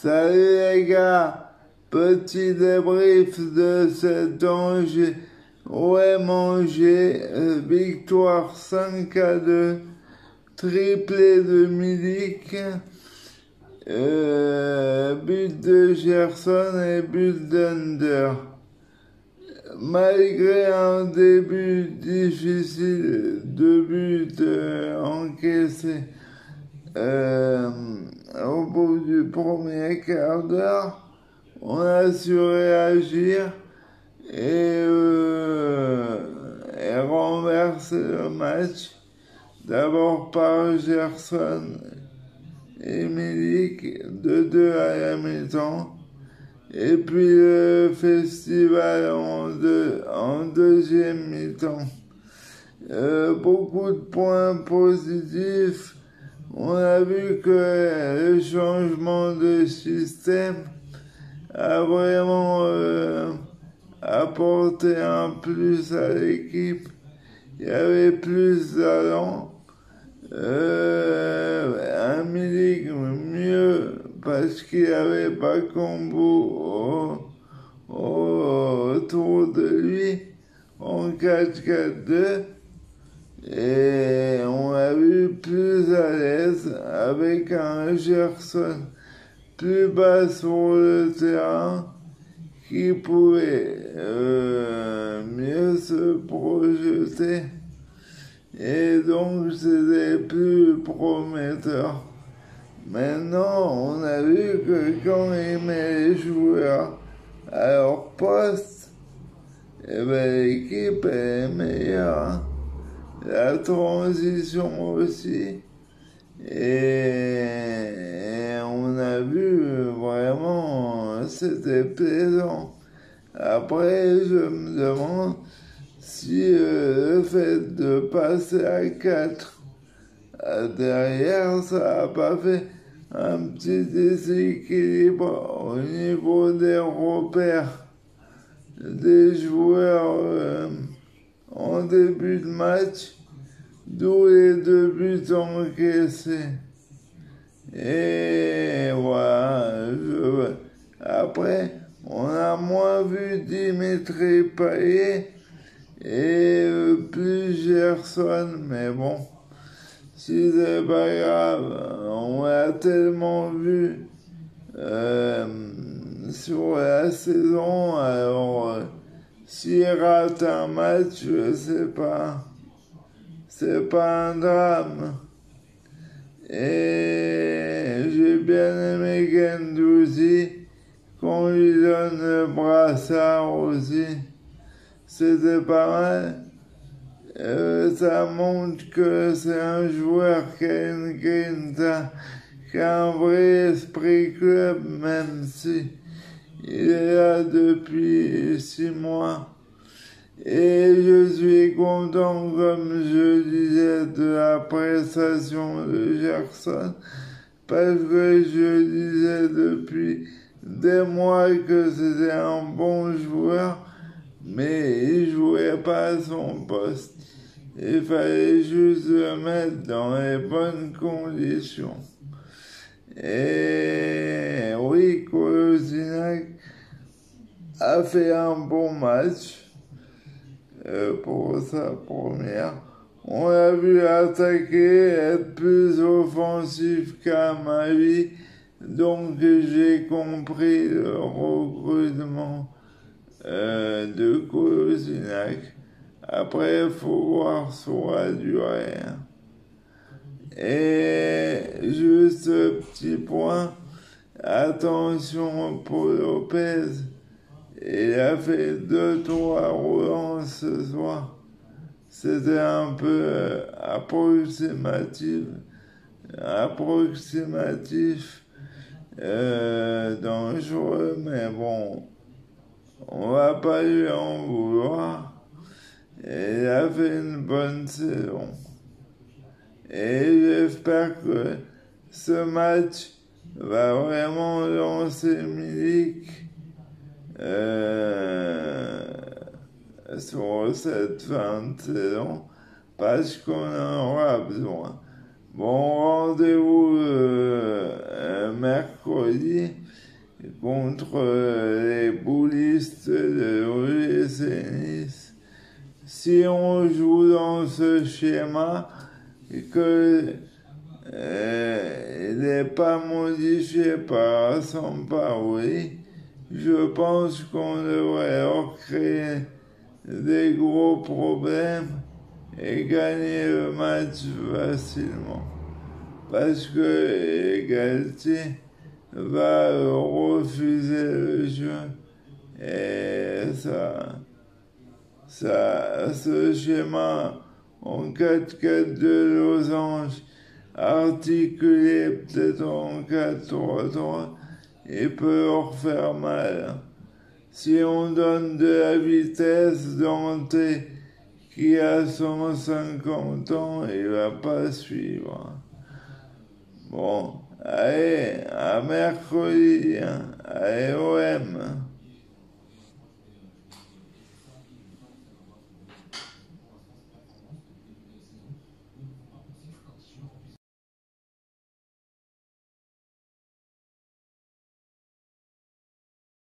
Salut les gars, petit débrief de cet Angers. OM Angers, victoire 5-2, triplé de Milik, but de Gerson et but d'Under. Malgré un début difficile, 2 buts encaissés au bout du premier quart d'heure, on a su réagir et renverser le match. D'abord par Gerson et Milik, 2-2 à la mi-temps. Et puis le festival en deuxième mi-temps. Beaucoup de points positifs. On a vu que le changement de système a vraiment apporté un plus à l'équipe. Il y avait plus d'allant. Un Milik mieux parce qu'il n'y avait pas Combo autour de lui en 4-4-2. Et on l'a vu plus à l'aise avec un Gerson plus bas sur le terrain qui pouvait mieux se projeter. Et donc c'était plus prometteur. Maintenant, on a vu que quand il met les joueurs à leur poste, l'équipe est meilleure. La transition aussi. Et on a vu vraiment, c'était plaisant. Après, je me demande si le fait de passer à 4 derrière, ça n'a pas fait un petit déséquilibre au niveau des repères des joueurs en début de match, d'où les 2 buts encaissés. Et voilà, après, on a moins vu Dimitri Payet et plus Gerson, mais bon, si c'est pas grave, on l'a tellement vu sur la saison, alors s'il rate un match, je sais pas, c'est pas un drame. Et j'ai bien aimé Guendouzi, qu'on lui donne le brassard aussi, c'était pas mal. Ça montre que c'est un joueur qui a une grinta, qui a un vrai esprit club, même si il est là depuis 6 mois. Et je suis content, comme je disais, de la prestation de Gerson, parce que je disais depuis des mois que c'était un bon joueur, mais il jouait pas à son poste. Il fallait juste le mettre dans les bonnes conditions. Et oui, Kolasinac a fait un bon match pour sa première. On l'a vu attaquer, être plus offensif qu'à Mali, donc j'ai compris le recrutement de Kolasinac. Après, il faut voir sur la durée. Et juste petit point, attention pour Lopez, il a fait 2-3 relances ce soir. C'était un peu approximatif, dangereux, mais bon, on va pas lui en vouloir. Et il a fait une bonne saison. Et j'espère que ce match va vraiment lancer Milik sur cette fin de saison, parce qu'on en aura besoin. Bon, rendez-vous mercredi contre les boulistes de l'OGC Nice. Si on joue dans ce schéma et que il n'est pas modifié par Sampaoli, je pense qu'on devrait leur créer des gros problèmes et gagner le match facilement. Parce que Galtier va refuser le jeu et ce schéma en 4-4 de losange articulé peut-être en 4-3-3 et peut leur faire mal. Si on donne de la vitesse, Dante qui a 150 ans, il va pas suivre. Bon, allez, à mercredi, allez OM.